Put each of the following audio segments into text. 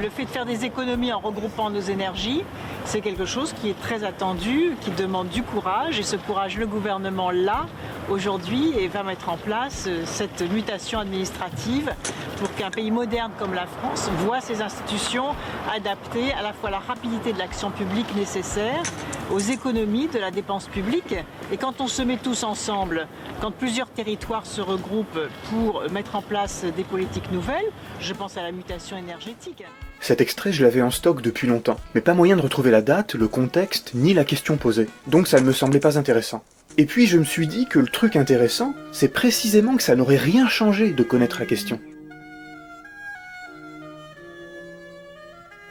Le fait de faire des économies en regroupant nos énergies, c'est quelque chose qui est très attendu, qui demande du courage. Et ce courage, le gouvernement l'a aujourd'hui et va mettre en place cette mutation administrative pour qu'un pays moderne comme la France voit ses institutions adaptées à la fois à la rapidité de l'action publique nécessaire, aux économies de la dépense publique. Et quand on se met tous ensemble, quand plusieurs territoires se regroupent pour mettre en place des politiques nouvelles, je pense à la mutation énergétique. Cet extrait, je l'avais en stock depuis longtemps, mais pas moyen de retrouver la date, le contexte, ni la question posée. Donc ça ne me semblait pas intéressant. Et puis je me suis dit que le truc intéressant, c'est précisément que ça n'aurait rien changé de connaître la question.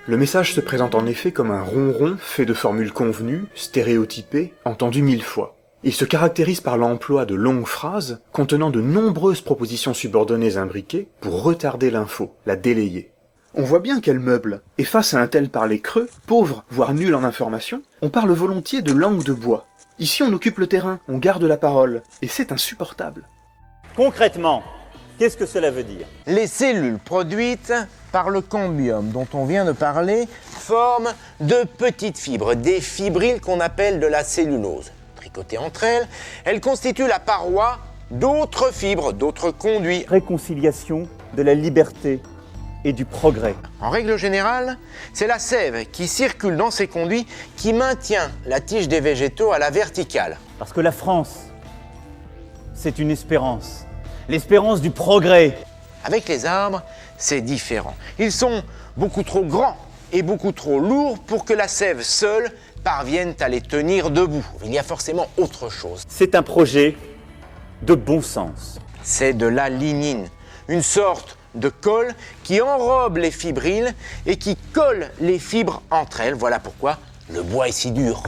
Le message se présente en effet comme un ronron fait de formules convenues, stéréotypées, entendues 1000 fois. Il se caractérise par l'emploi de longues phrases contenant de nombreuses propositions subordonnées imbriquées pour retarder l'info, la délayer. On voit bien qu'elle meuble, et face à un tel parler creux, pauvre, voire nul en information, on parle volontiers de langue de bois. Ici on occupe le terrain, on garde la parole, et c'est insupportable. Concrètement, qu'est-ce que cela veut dire? Les cellules produites par le cambium dont on vient de parler forment de petites fibres, des fibrilles qu'on appelle de la cellulose. Tricotées entre elles, elles constituent la paroi d'autres fibres, d'autres conduits. Réconciliation de la liberté et du progrès. En règle générale, c'est la sève qui circule dans ces conduits qui maintient la tige des végétaux à la verticale. Parce que la France, c'est une espérance. L'espérance du progrès. Avec les arbres, c'est différent. Ils sont beaucoup trop grands et beaucoup trop lourds pour que la sève seule parvienne à les tenir debout. Il y a forcément autre chose. C'est un projet de bon sens. C'est de la lignine, une sorte de colle qui enrobe les fibrilles et qui colle les fibres entre elles. Voilà pourquoi le bois est si dur.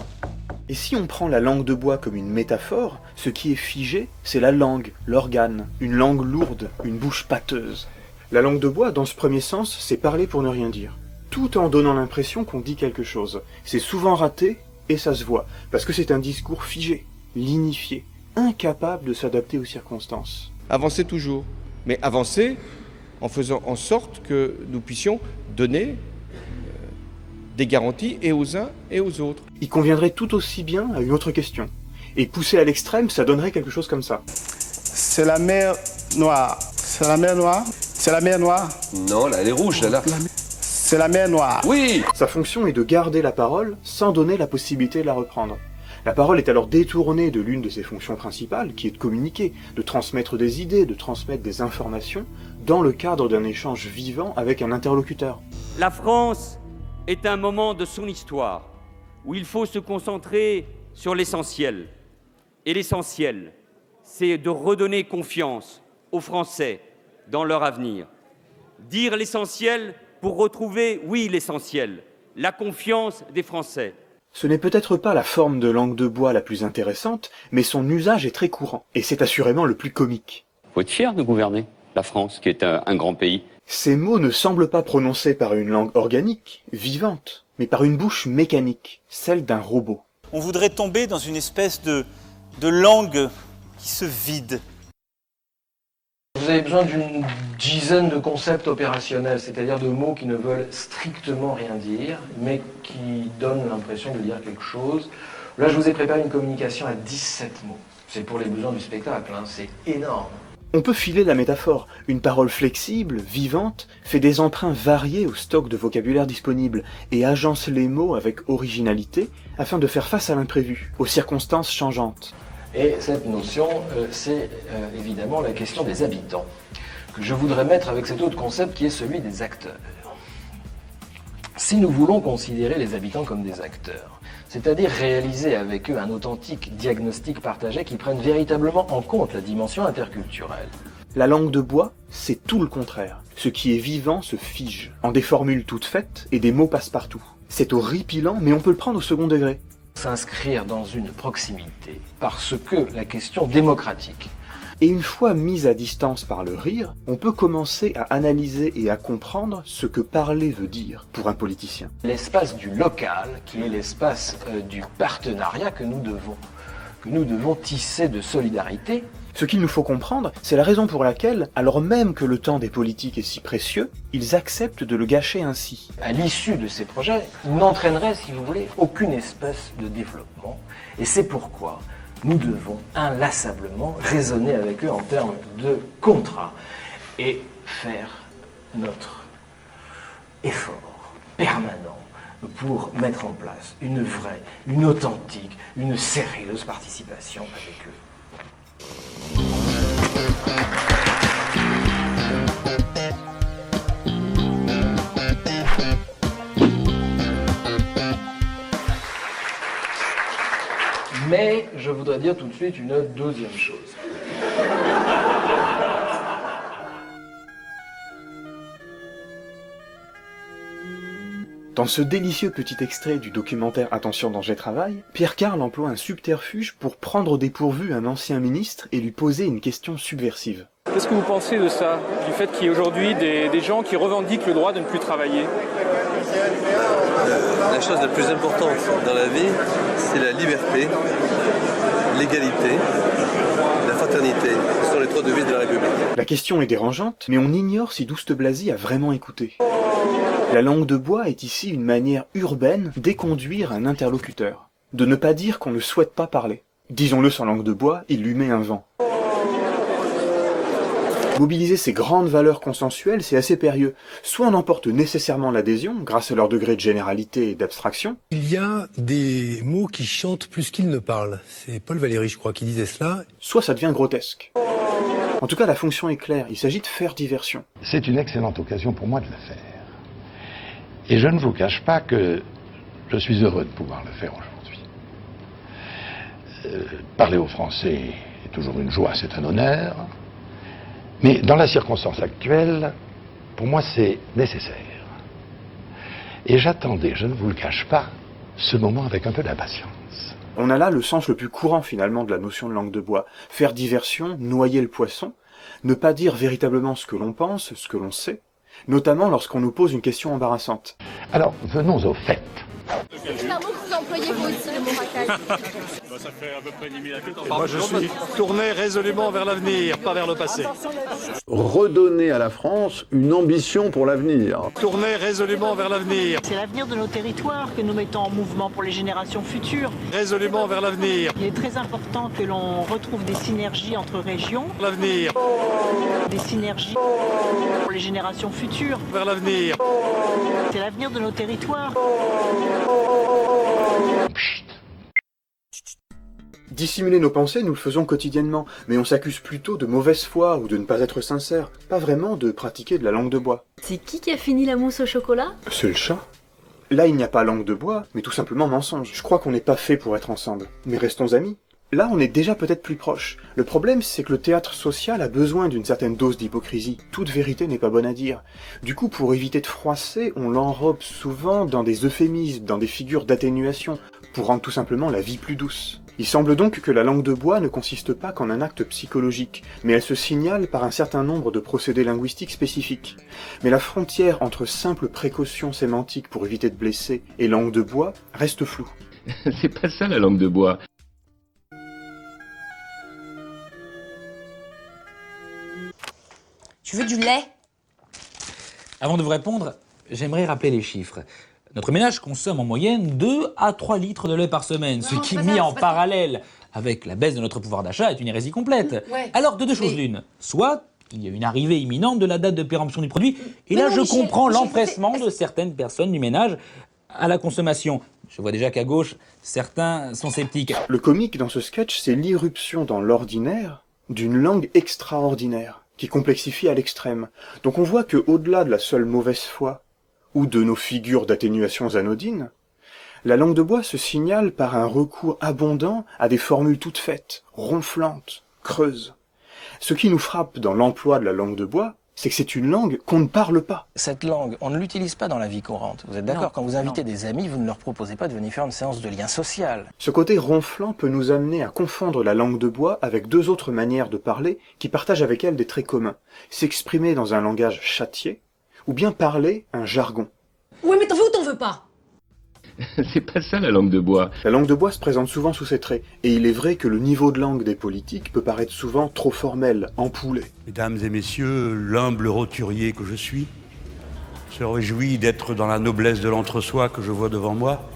Et si on prend la langue de bois comme une métaphore, ce qui est figé, c'est la langue, l'organe, une langue lourde, une bouche pâteuse. La langue de bois, dans ce premier sens, c'est parler pour ne rien dire. Tout en donnant l'impression qu'on dit quelque chose. C'est souvent raté, et ça se voit, parce que c'est un discours figé, lignifié, incapable de s'adapter aux circonstances. Avancer toujours, mais avancer en faisant en sorte que nous puissions donner des garanties et aux uns et aux autres. Il conviendrait tout aussi bien à une autre question. Et poussé à l'extrême, ça donnerait quelque chose comme ça. C'est la mer Noire. C'est la mer Noire. C'est la mer Noire. Non, là, elle est rouge, là. C'est la mer Noire. Oui. Sa fonction est de garder la parole sans donner la possibilité de la reprendre. La parole est alors détournée de l'une de ses fonctions principales, qui est de communiquer, de transmettre des idées, de transmettre des informations, dans le cadre d'un échange vivant avec un interlocuteur. La France est un moment de son histoire où il faut se concentrer sur l'essentiel. Et l'essentiel, c'est de redonner confiance aux Français dans leur avenir. Dire l'essentiel pour retrouver, oui, l'essentiel, la confiance des Français. Ce n'est peut-être pas la forme de langue de bois la plus intéressante, mais son usage est très courant, et c'est assurément le plus comique. Faut être fier de gouverner la France, qui est un grand pays. Ces mots ne semblent pas prononcés par une langue organique, vivante, mais par une bouche mécanique, celle d'un robot. On voudrait tomber dans une espèce de langue qui se vide. Vous avez besoin d'une dizaine de concepts opérationnels, c'est-à-dire de mots qui ne veulent strictement rien dire, mais qui donnent l'impression de dire quelque chose. Là, je vous ai préparé une communication à 17 mots. C'est pour les besoins du spectacle, hein. C'est énorme. On peut filer la métaphore. Une parole flexible, vivante, fait des emprunts variés au stock de vocabulaire disponible et agence les mots avec originalité afin de faire face à l'imprévu, aux circonstances changeantes. Et cette notion, c'est évidemment la question des habitants, que je voudrais mettre avec cet autre concept qui est celui des acteurs. Si nous voulons considérer les habitants comme des acteurs, c'est-à-dire réaliser avec eux un authentique diagnostic partagé qui prenne véritablement en compte la dimension interculturelle. La langue de bois, c'est tout le contraire. Ce qui est vivant se fige, en des formules toutes faites et des mots passe-partout. C'est horripilant, mais on peut le prendre au second degré. S'inscrire dans une proximité, parce que la question démocratique. Et une fois mise à distance par le rire, on peut commencer à analyser et à comprendre ce que parler veut dire pour un politicien. L'espace du local, qui est l'espace du partenariat que nous devons tisser de solidarité. Ce qu'il nous faut comprendre, c'est la raison pour laquelle, alors même que le temps des politiques est si précieux, ils acceptent de le gâcher ainsi. À l'issue de ces projets, n'entraînerait, si vous voulez, aucune espèce de développement. Et c'est pourquoi nous devons inlassablement raisonner avec eux en termes de contrat et faire notre effort permanent pour mettre en place une vraie, une authentique, une sérieuse participation avec eux. Mais je voudrais dire tout de suite une deuxième chose. Dans ce délicieux petit extrait du documentaire Attention danger travail, Pierre Carles emploie un subterfuge pour prendre au dépourvu un ancien ministre et lui poser une question subversive. Qu'est-ce que vous pensez de ça, du fait qu'il y ait aujourd'hui des gens qui revendiquent le droit de ne plus travailler? La chose la plus importante dans la vie, c'est la liberté, l'égalité, la fraternité. Ce sont les trois devises de la République. La question est dérangeante, mais on ignore si Douste-Blazy a vraiment écouté. La langue de bois est ici une manière urbaine d'éconduire un interlocuteur, de ne pas dire qu'on ne souhaite pas parler. Disons-le sans langue de bois, il lui met un vent. Mobiliser ces grandes valeurs consensuelles, c'est assez périlleux. Soit on emporte nécessairement l'adhésion, grâce à leur degré de généralité et d'abstraction. Il y a des mots qui chantent plus qu'ils ne parlent. C'est Paul Valéry, je crois, qui disait cela. Soit ça devient grotesque. En tout cas, la fonction est claire, il s'agit de faire diversion. C'est une excellente occasion pour moi de le faire. Et je ne vous cache pas que je suis heureux de pouvoir le faire aujourd'hui. Parler aux Français est toujours une joie, c'est un honneur. Mais dans la circonstance actuelle, pour moi, c'est nécessaire. Et j'attendais, je ne vous le cache pas, ce moment avec un peu d'impatience. On a là le sens le plus courant finalement de la notion de langue de bois. Faire diversion, noyer le poisson, ne pas dire véritablement ce que l'on pense, ce que l'on sait, notamment lorsqu'on nous pose une question embarrassante. Alors, venons au fait. C'est un mot que vous employez vous aussi, le mot racaille. Ça fait à peu près 10 000 habitants. Moi, je suis tourné résolument vers l'avenir, pas vers le passé. Redonner à la France une ambition pour l'avenir. Tourner résolument vers l'avenir. C'est l'avenir de nos territoires que nous mettons en mouvement pour les générations futures. Résolument vers l'avenir. Il est très important que l'on retrouve des synergies entre régions. L'avenir. Des synergies pour les générations futures. Vers l'avenir. C'est l'avenir de nos territoires. Dissimuler nos pensées, nous le faisons quotidiennement, mais on s'accuse plutôt de mauvaise foi ou de ne pas être sincère, pas vraiment de pratiquer de la langue de bois. C'est qui a fini la mousse au chocolat? C'est le chat. Là, il n'y a pas langue de bois, mais tout simplement mensonge. Je crois qu'on n'est pas fait pour être ensemble. Mais restons amis. Là, on est déjà peut-être plus proches. Le problème, c'est que le théâtre social a besoin d'une certaine dose d'hypocrisie. Toute vérité n'est pas bonne à dire. Du coup, pour éviter de froisser, on l'enrobe souvent dans des euphémismes, dans des figures d'atténuation, pour rendre tout simplement la vie plus douce. Il semble donc que la langue de bois ne consiste pas qu'en un acte psychologique, mais elle se signale par un certain nombre de procédés linguistiques spécifiques. Mais la frontière entre simple précaution sémantique pour éviter de blesser et langue de bois reste floue. C'est pas ça la langue de bois. Tu veux du lait? Avant de vous répondre, j'aimerais rappeler les chiffres. Notre ménage consomme en moyenne 2 à 3 litres de lait par semaine, ce qui, mis en parallèle avec la baisse de notre pouvoir d'achat, est une hérésie complète. Ouais. Alors, de deux choses l'une. Soit il y a une arrivée imminente de la date de péremption du produit, et là, je comprends l'empressement de certaines personnes du ménage à la consommation. Je vois déjà qu'à gauche, certains sont sceptiques. Le comique dans ce sketch, c'est l'irruption dans l'ordinaire d'une langue extraordinaire, qui complexifie à l'extrême. Donc on voit que, au-delà de la seule mauvaise foi, ou de nos figures d'atténuations anodines, la langue de bois se signale par un recours abondant à des formules toutes faites, ronflantes, creuses. Ce qui nous frappe dans l'emploi de la langue de bois, c'est que c'est une langue qu'on ne parle pas. Cette langue, on ne l'utilise pas dans la vie courante. Vous êtes d'accord? Quand vous invitez des amis, vous ne leur proposez pas de venir faire une séance de lien social. Ce côté ronflant peut nous amener à confondre la langue de bois avec deux autres manières de parler qui partagent avec elle des traits communs. S'exprimer dans un langage châtié, ou bien parler un jargon. Ouais, mais t'en veux ou t'en veux pas? C'est pas ça la langue de bois. La langue de bois se présente souvent sous ces traits, et il est vrai que le niveau de langue des politiques peut paraître souvent trop formel, empoulé. Mesdames et messieurs, l'humble roturier que je suis se réjouit d'être dans la noblesse de l'entre-soi que je vois devant moi.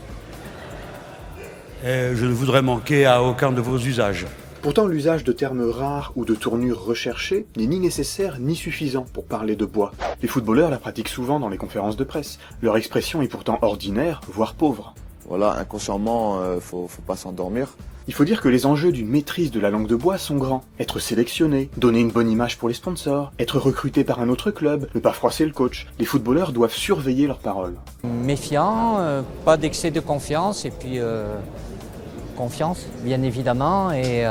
Et je ne voudrais manquer à aucun de vos usages. Pourtant, l'usage de termes rares ou de tournures recherchées n'est ni nécessaire ni suffisant pour parler de bois. Les footballeurs la pratiquent souvent dans les conférences de presse. Leur expression est pourtant ordinaire, voire pauvre. Voilà, inconsciemment, faut pas s'endormir. Il faut dire que les enjeux d'une maîtrise de la langue de bois sont grands. Être sélectionné, donner une bonne image pour les sponsors, être recruté par un autre club, ne pas froisser le coach. Les footballeurs doivent surveiller leurs paroles. Méfiant, pas d'excès de confiance et puis... confiance, bien évidemment, et...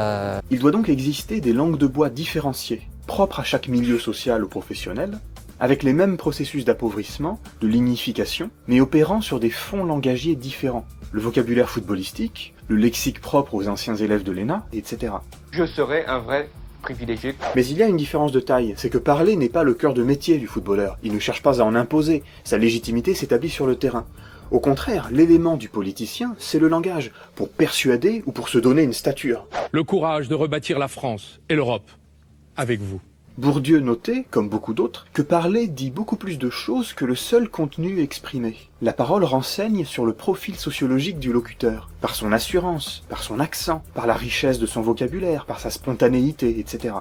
Il doit donc exister des langues de bois différenciées, propres à chaque milieu social ou professionnel, avec les mêmes processus d'appauvrissement, de lignification, mais opérant sur des fonds langagiers différents. Le vocabulaire footballistique, le lexique propre aux anciens élèves de l'ENA, etc. Je serai un vrai privilégié. Mais il y a une différence de taille, c'est que parler n'est pas le cœur de métier du footballeur. Il ne cherche pas à en imposer, sa légitimité s'établit sur le terrain. Au contraire, l'élément du politicien, c'est le langage, pour persuader ou pour se donner une stature. Le courage de rebâtir la France et l'Europe, avec vous. Bourdieu notait, comme beaucoup d'autres, que parler dit beaucoup plus de choses que le seul contenu exprimé. La parole renseigne sur le profil sociologique du locuteur, par son assurance, par son accent, par la richesse de son vocabulaire, par sa spontanéité, etc.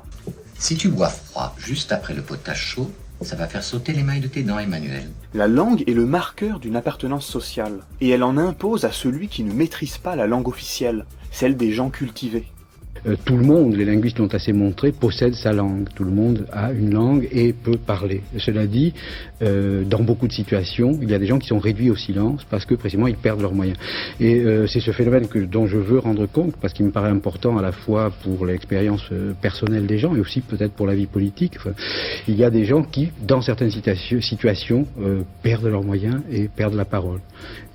Si tu bois froid juste après le potage chaud, ça va faire sauter les mailles de tes dents, Emmanuel. La langue est le marqueur d'une appartenance sociale, et elle en impose à celui qui ne maîtrise pas la langue officielle, celle des gens cultivés. Tout le monde, les linguistes l'ont assez montré, possède sa langue. Tout le monde a une langue et peut parler. Cela dit, dans beaucoup de situations, il y a des gens qui sont réduits au silence parce que précisément ils perdent leurs moyens. Et c'est ce phénomène dont je veux rendre compte parce qu'il me paraît important à la fois pour l'expérience personnelle des gens et aussi peut-être pour la vie politique. Enfin, il y a des gens qui, dans certaines situations, perdent leurs moyens et perdent la parole.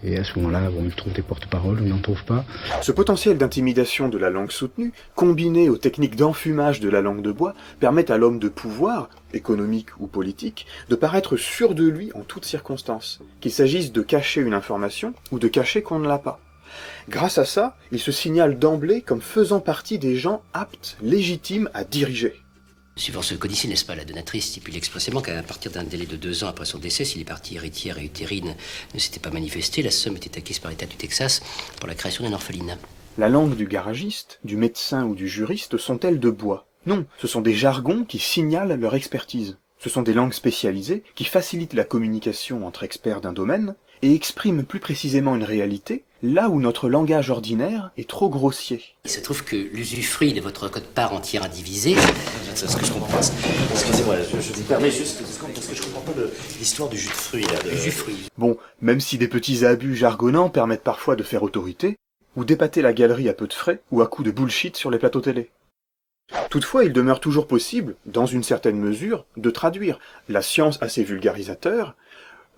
Et à ce moment-là, bon, ils trouvent des porte-paroles ou ils n'en trouvent pas. Ce potentiel d'intimidation de la langue soutenue, combiné aux techniques d'enfumage de la langue de bois, permet à l'homme de pouvoir, économique ou politique, de paraître sûr de lui en toutes circonstances, qu'il s'agisse de cacher une information ou de cacher qu'on ne l'a pas. Grâce à ça, il se signale d'emblée comme faisant partie des gens aptes, légitimes à diriger. Suivant ce codice, n'est-ce pas, la donatrice stipule expressément qu'à partir d'un délai de 2 ans après son décès, si les parties héritières et utérines ne s'étaient pas manifestées, la somme était acquise par l'État du Texas pour la création d'un orphelinat. La langue du garagiste, du médecin ou du juriste sont-elles de bois? Non, ce sont des jargons qui signalent leur expertise. Ce sont des langues spécialisées qui facilitent la communication entre experts d'un domaine et expriment plus précisément une réalité, là où notre langage ordinaire est trop grossier. Il se trouve que l'usufruit de votre quote-part entière indivisée, c'est ce que je comprends. Excusez-moi, je vous permets juste parce que je comprends pas l'histoire du jus de fruits. Du jus de fruits. Bon, même si des petits abus jargonnants permettent parfois de faire autorité, ou d'épater la galerie à peu de frais, ou à coups de bullshit sur les plateaux télé. Toutefois, il demeure toujours possible, dans une certaine mesure, de traduire la science à ses vulgarisateurs.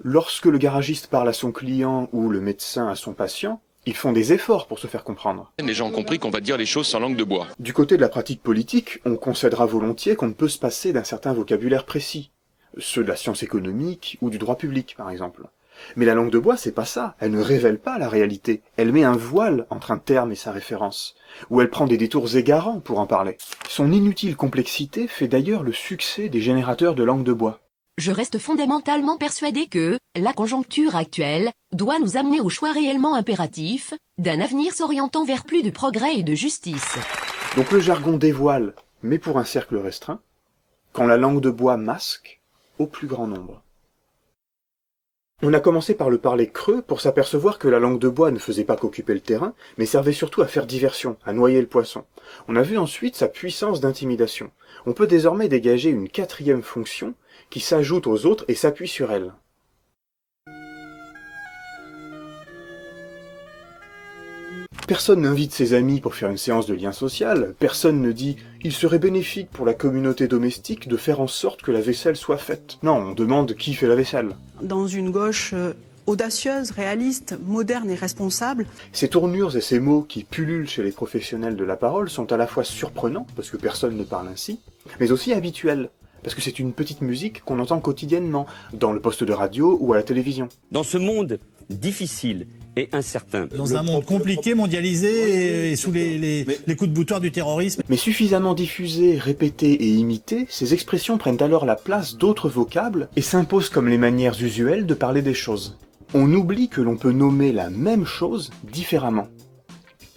Lorsque le garagiste parle à son client ou le médecin à son patient, ils font des efforts pour se faire comprendre. Les gens ont compris qu'on va dire les choses sans langue de bois. Du côté de la pratique politique, on concédera volontiers qu'on ne peut se passer d'un certain vocabulaire précis, ceux de la science économique ou du droit public, par exemple. Mais la langue de bois, c'est pas ça. Elle ne révèle pas la réalité. Elle met un voile entre un terme et sa référence, ou elle prend des détours égarants pour en parler. Son inutile complexité fait d'ailleurs le succès des générateurs de langue de bois. Je reste fondamentalement persuadé que la conjoncture actuelle doit nous amener au choix réellement impératif d'un avenir s'orientant vers plus de progrès et de justice. Donc le jargon dévoile, mais pour un cercle restreint, quand la langue de bois masque au plus grand nombre. On a commencé par le parler creux pour s'apercevoir que la langue de bois ne faisait pas qu'occuper le terrain, mais servait surtout à faire diversion, à noyer le poisson. On a vu ensuite sa puissance d'intimidation. On peut désormais dégager une 4e fonction qui s'ajoute aux autres et s'appuie sur elle. Personne n'invite ses amis pour faire une séance de lien social, personne ne dit « il serait bénéfique pour la communauté domestique de faire en sorte que la vaisselle soit faite ». Non, on demande qui fait la vaisselle. Dans une gauche audacieuse, réaliste, moderne et responsable. Ces tournures et ces mots qui pullulent chez les professionnels de la parole sont à la fois surprenants, parce que personne ne parle ainsi, mais aussi habituels, parce que c'est une petite musique qu'on entend quotidiennement, dans le poste de radio ou à la télévision. Dans ce monde difficile et incertain. Dans un monde compliqué, mondialisé et sous les coups de boutoir du terrorisme. Mais suffisamment diffusées, répétées et imitées, ces expressions prennent alors la place d'autres vocables et s'imposent comme les manières usuelles de parler des choses. On oublie que l'on peut nommer la même chose différemment.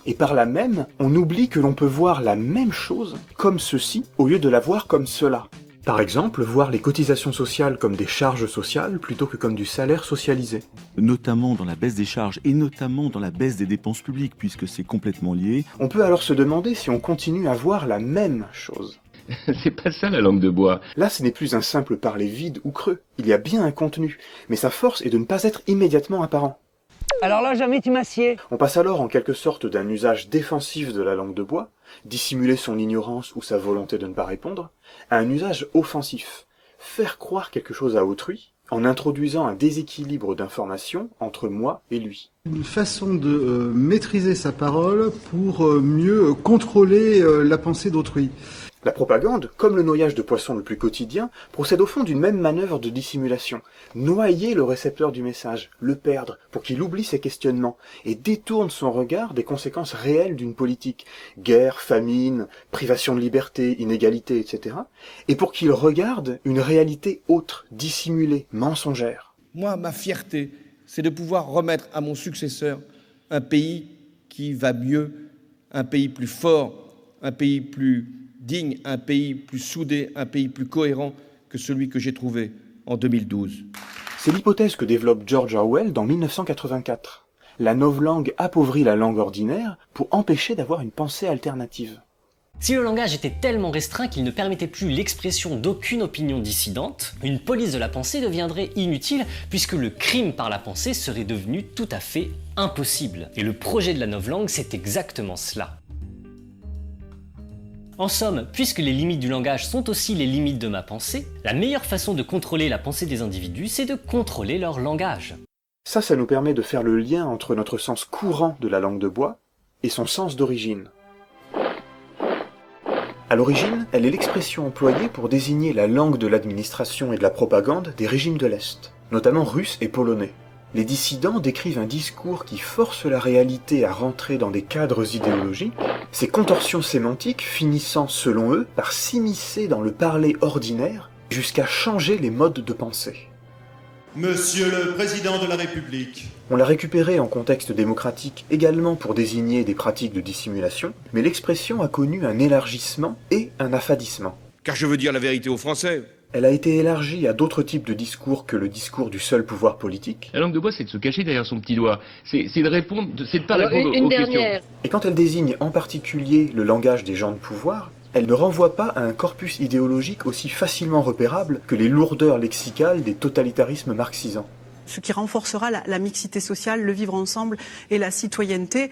Et par là même, on oublie que l'on peut voir la même chose comme ceci au lieu de la voir comme cela. Par exemple, voir les cotisations sociales comme des charges sociales plutôt que comme du salaire socialisé. Notamment dans la baisse des charges et notamment dans la baisse des dépenses publiques, puisque c'est complètement lié. On peut alors se demander si on continue à voir la même chose. C'est pas ça la langue de bois. Là, ce n'est plus un simple parler vide ou creux. Il y a bien un contenu, mais sa force est de ne pas être immédiatement apparent. Alors là, jamais tu m'assieds. On passe alors en quelque sorte d'un usage défensif de la langue de bois, dissimuler son ignorance ou sa volonté de ne pas répondre, à un usage offensif, faire croire quelque chose à autrui, en introduisant un déséquilibre d'information entre moi et lui. Une façon de maîtriser sa parole pour mieux contrôler la pensée d'autrui. La propagande, comme le noyage de poisson le plus quotidien, procède au fond d'une même manœuvre de dissimulation. Noyer le récepteur du message, le perdre, pour qu'il oublie ses questionnements, et détourne son regard des conséquences réelles d'une politique, guerre, famine, privation de liberté, inégalité, etc., et pour qu'il regarde une réalité autre, dissimulée, mensongère. Moi, ma fierté, c'est de pouvoir remettre à mon successeur un pays qui va mieux, un pays plus fort, un pays plus digne, un pays plus soudé, un pays plus cohérent que celui que j'ai trouvé en 2012. C'est l'hypothèse que développe George Orwell dans 1984. La novlangue appauvrit la langue ordinaire pour empêcher d'avoir une pensée alternative. Si le langage était tellement restreint qu'il ne permettait plus l'expression d'aucune opinion dissidente, une police de la pensée deviendrait inutile puisque le crime par la pensée serait devenu tout à fait impossible. Et le projet de la novlangue, c'est exactement cela. En somme, puisque les limites du langage sont aussi les limites de ma pensée, la meilleure façon de contrôler la pensée des individus, c'est de contrôler leur langage. Ça nous permet de faire le lien entre notre sens courant de la langue de bois et son sens d'origine. À l'origine, elle est l'expression employée pour désigner la langue de l'administration et de la propagande des régimes de l'Est, notamment russes et polonais. Les dissidents décrivent un discours qui force la réalité à rentrer dans des cadres idéologiques, ces contorsions sémantiques finissant, selon eux, par s'immiscer dans le parler ordinaire jusqu'à changer les modes de pensée. Monsieur le Président de la République. On l'a récupéré en contexte démocratique également pour désigner des pratiques de dissimulation, mais l'expression a connu un élargissement et un affadissement. Car je veux dire la vérité aux Français. Elle a été élargie à d'autres types de discours que le discours du seul pouvoir politique. La langue de bois, c'est de se cacher derrière son petit doigt. C'est de répondre, c'est de pas répondre aux questions. Et quand elle désigne en particulier le langage des gens de pouvoir, elle ne renvoie pas à un corpus idéologique aussi facilement repérable que les lourdeurs lexicales des totalitarismes marxisants. Ce qui renforcera la mixité sociale, le vivre ensemble et la citoyenneté.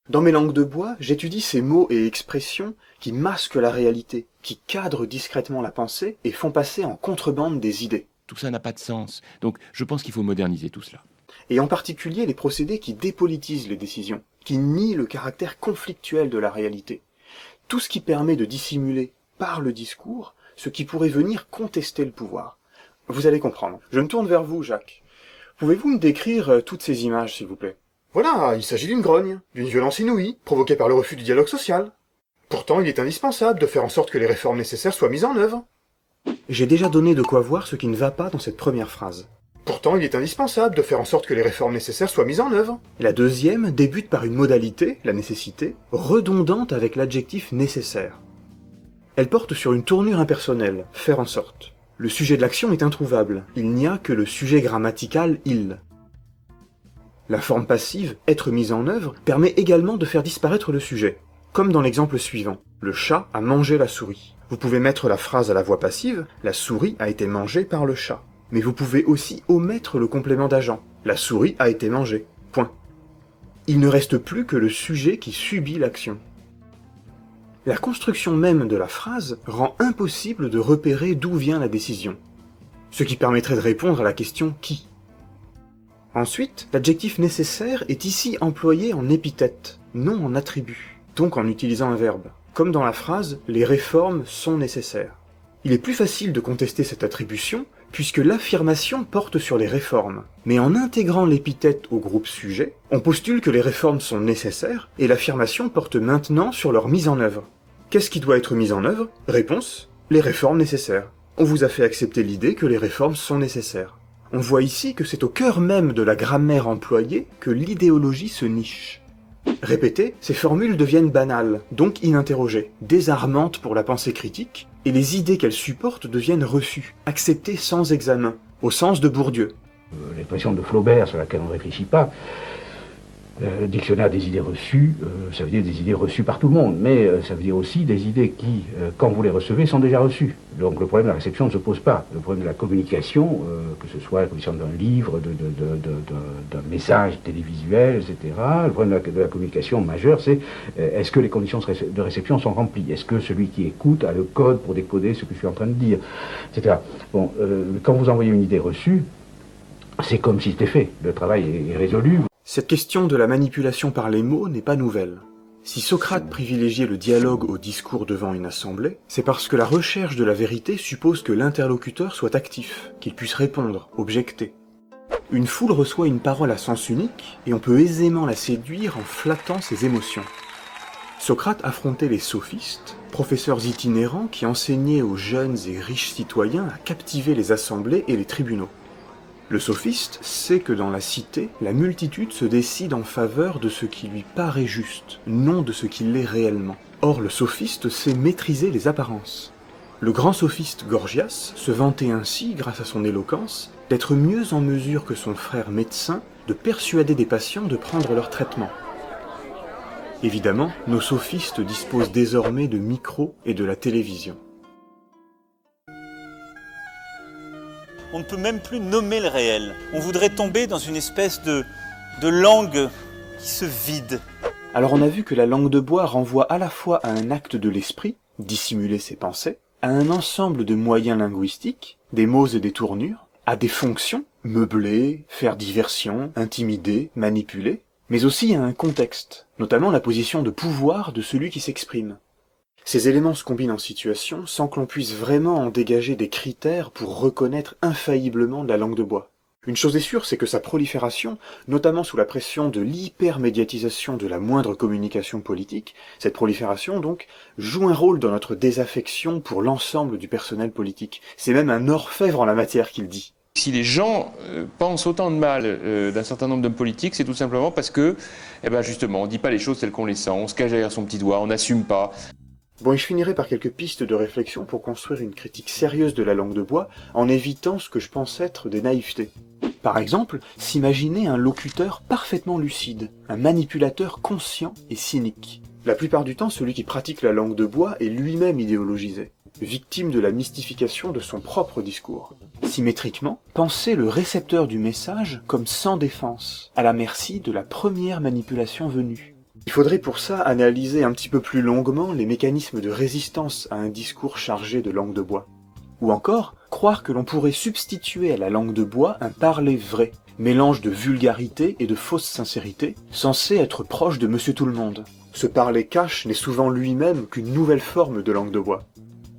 Dans mes langues de bois, j'étudie ces mots et expressions qui masquent la réalité, qui cadrent discrètement la pensée et font passer en contrebande des idées. Tout ça n'a pas de sens. Donc je pense qu'il faut moderniser tout cela. Et en particulier les procédés qui dépolitisent les décisions, qui nient le caractère conflictuel de la réalité. Tout ce qui permet de dissimuler par le discours ce qui pourrait venir contester le pouvoir. Vous allez comprendre. Je me tourne vers vous, Jacques. Pouvez-vous me décrire toutes ces images, s'il vous plaît ? Voilà, il s'agit d'une grogne, d'une violence inouïe, provoquée par le refus du dialogue social. Pourtant, il est indispensable de faire en sorte que les réformes nécessaires soient mises en œuvre. J'ai déjà donné de quoi voir ce qui ne va pas dans cette première phrase. Pourtant, il est indispensable de faire en sorte que les réformes nécessaires soient mises en œuvre. La deuxième débute par une modalité, la nécessité, redondante avec l'adjectif nécessaire. Elle porte sur une tournure impersonnelle, faire en sorte. Le sujet de l'action est introuvable, il n'y a que le sujet grammatical « il ». La forme passive, être mise en œuvre, permet également de faire disparaître le sujet. Comme dans l'exemple suivant, le chat a mangé la souris. Vous pouvez mettre la phrase à la voix passive, la souris a été mangée par le chat. Mais vous pouvez aussi omettre le complément d'agent, la souris a été mangée. Point. Il ne reste plus que le sujet qui subit l'action. La construction même de la phrase rend impossible de repérer d'où vient la décision, ce qui permettrait de répondre à la question « qui ». Ensuite, l'adjectif nécessaire est ici employé en épithète, non en attribut, donc en utilisant un verbe. Comme dans la phrase « les réformes sont nécessaires ». Il est plus facile de contester cette attribution puisque l'affirmation porte sur les réformes. Mais en intégrant l'épithète au groupe sujet, on postule que les réformes sont nécessaires, et l'affirmation porte maintenant sur leur mise en œuvre. Qu'est-ce qui doit être mis en œuvre? Réponse: les réformes nécessaires. On vous a fait accepter l'idée que les réformes sont nécessaires. On voit ici que c'est au cœur même de la grammaire employée que l'idéologie se niche. Répétées, ces formules deviennent banales, donc ininterrogées, désarmantes pour la pensée critique, et les idées qu'elles supportent deviennent reçues, acceptées sans examen, au sens de Bourdieu. L'expression de Flaubert sur laquelle on ne réfléchit pas, le dictionnaire des idées reçues, ça veut dire des idées reçues par tout le monde, mais ça veut dire aussi des idées qui, quand vous les recevez, sont déjà reçues. Donc le problème de la réception ne se pose pas. Le problème de la communication, que ce soit la communication d'un livre, d'un message télévisuel, etc., le problème de la communication majeure, c'est est-ce que les conditions de réception sont remplies? Est-ce que celui qui écoute a le code pour décoder ce que je suis en train de dire, etc. Bon, quand vous envoyez une idée reçue, c'est comme si c'était fait. Le travail est résolu. Cette question de la manipulation par les mots n'est pas nouvelle. Si Socrate privilégiait le dialogue au discours devant une assemblée, c'est parce que la recherche de la vérité suppose que l'interlocuteur soit actif, qu'il puisse répondre, objecter. Une foule reçoit une parole à sens unique, et on peut aisément la séduire en flattant ses émotions. Socrate affrontait les sophistes, professeurs itinérants qui enseignaient aux jeunes et riches citoyens à captiver les assemblées et les tribunaux. Le sophiste sait que dans la cité, la multitude se décide en faveur de ce qui lui paraît juste, non de ce qui l'est réellement. Or, le sophiste sait maîtriser les apparences. Le grand sophiste Gorgias se vantait ainsi, grâce à son éloquence, d'être mieux en mesure que son frère médecin de persuader des patients de prendre leur traitement. Évidemment, nos sophistes disposent désormais de micros et de la télévision. On ne peut même plus nommer le réel. On voudrait tomber dans une espèce de langue qui se vide. Alors on a vu que la langue de bois renvoie à la fois à un acte de l'esprit, dissimuler ses pensées, à un ensemble de moyens linguistiques, des mots et des tournures, à des fonctions, meubler, faire diversion, intimider, manipuler, mais aussi à un contexte, notamment la position de pouvoir de celui qui s'exprime. Ces éléments se combinent en situation sans que l'on puisse vraiment en dégager des critères pour reconnaître infailliblement la langue de bois. Une chose est sûre, c'est que sa prolifération, notamment sous la pression de l'hypermédiatisation de la moindre communication politique, cette prolifération donc, joue un rôle dans notre désaffection pour l'ensemble du personnel politique. C'est même un orfèvre en la matière qu'il dit. Si les gens pensent autant de mal d'un certain nombre d'hommes politiques, c'est tout simplement parce que, justement, on ne dit pas les choses telles qu'on les sent, on se cache derrière son petit doigt, on n'assume pas. Bon, et je finirai par quelques pistes de réflexion pour construire une critique sérieuse de la langue de bois, en évitant ce que je pense être des naïvetés. Par exemple, s'imaginer un locuteur parfaitement lucide, un manipulateur conscient et cynique. La plupart du temps, celui qui pratique la langue de bois est lui-même idéologisé, victime de la mystification de son propre discours. Symétriquement, pensez le récepteur du message comme sans défense, à la merci de la première manipulation venue. Il faudrait pour ça analyser un petit peu plus longuement les mécanismes de résistance à un discours chargé de langue de bois. Ou encore, croire que l'on pourrait substituer à la langue de bois un parler vrai, mélange de vulgarité et de fausse sincérité, censé être proche de Monsieur Tout-le-Monde. Ce parler cash n'est souvent lui-même qu'une nouvelle forme de langue de bois.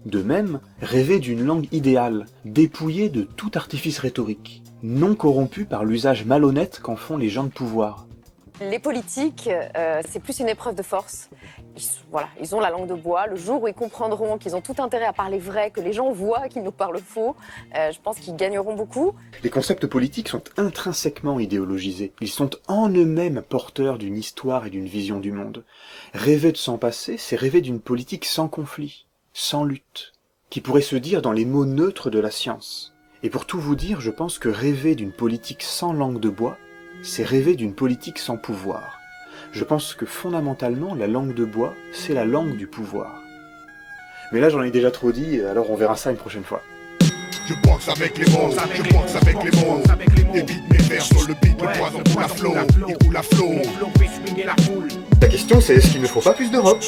De même, rêver d'une langue idéale, dépouillée de tout artifice rhétorique, non corrompue par l'usage malhonnête qu'en font les gens de pouvoir. Les politiques, c'est plus une épreuve de force. Ils ont la langue de bois. Le jour où ils comprendront qu'ils ont tout intérêt à parler vrai, que les gens voient qu'ils nous parlent faux, je pense qu'ils gagneront beaucoup. Les concepts politiques sont intrinsèquement idéologisés. Ils sont en eux-mêmes porteurs d'une histoire et d'une vision du monde. Rêver de s'en passer, c'est rêver d'une politique sans conflit, sans lutte, qui pourrait se dire dans les mots neutres de la science. Et pour tout vous dire, je pense que rêver d'une politique sans langue de bois, c'est rêver d'une politique sans pouvoir. Je pense que fondamentalement, la langue de bois, c'est la langue du pouvoir. Mais là, j'en ai déjà trop dit, alors on verra ça une prochaine fois. Je pense avec les mots, je pense avec les mots. Évite mes vers sur le beat, le poison coule à flot, il coule à flot. La question c'est, est-ce qu'il ne faut pas plus d'Europe ?